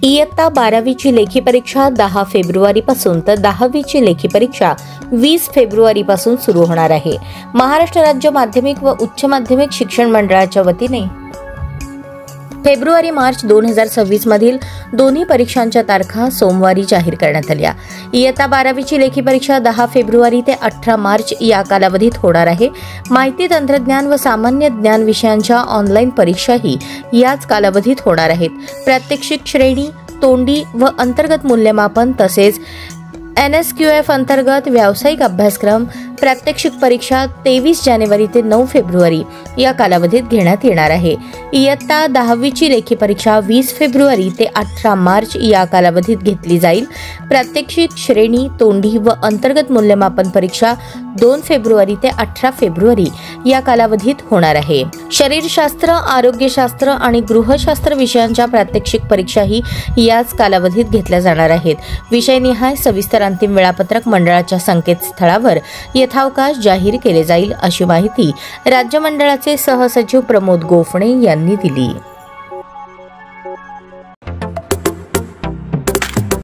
इयत्ता 12वीची लेखी परीक्षा 10 फेब्रुवारीपासून तर 10वीची लेखी परीक्षा 20 फेब्रुवारीपासून सुरू होणार आहे। महाराष्ट्र राज्य माध्यमिक व उच्च माध्यमिक शिक्षण मंडळाच्या वतीने फेब्रुवारी-मार्च 2026 मधील दोन्ही परीक्षांच्या तारखा सोमवारी जाहीर करण्यात आल्या। इयत्ता 12वीची लेखी परीक्षा 10 फेब्रुवारी ते 18 मार्च या कालावधीत होणार आहे। माहिती तंत्रज्ञान व सामान्य ज्ञान विषयांच्या ऑनलाईन परीक्षाही याच कालावधीत होणार आहेत। प्रात्यक्षिक श्रेणी, तोंडी व अंतर्गत मूल्यमापन तसेच NSQF अंतर्गत व्यावसायिक अभ्यासक्रम प्रात्यक्षिक परीक्षा 23 जानेवारी ते 9 फेब्रुवारी या कालावधीत घेण्यात येणार आहे। इयत्ता 10वीची लेखी परीक्षा 20 फेब्रुवारी ते 18 मार्च या कालावधीत घेतली जाईल। प्रात्यक्षिक श्रेणी, तोंडी व अंतर्गत मूल्यमापन परीक्षा 2 फेब्रुवारी ते 18 फेब्रुवारी या कालावधीत होणार आहे। शरीरशास्त्र, आरोग्यशास्त्र आणि गृहशास्त्र विषयांच्या प्रात्यक्षिक परीक्षाही याच कालावधीत घेतल्या जाणार आहेत। विषयनिहाय सविस्तर अंतिम वेळापत्रक मंडळाच्या संकेतस्थळावर यथावकाश जाहीर केले जाईल, अशी माहिती राज्य मंडळाचे सहसचिव प्रमोद गोफणे यांनी दिली।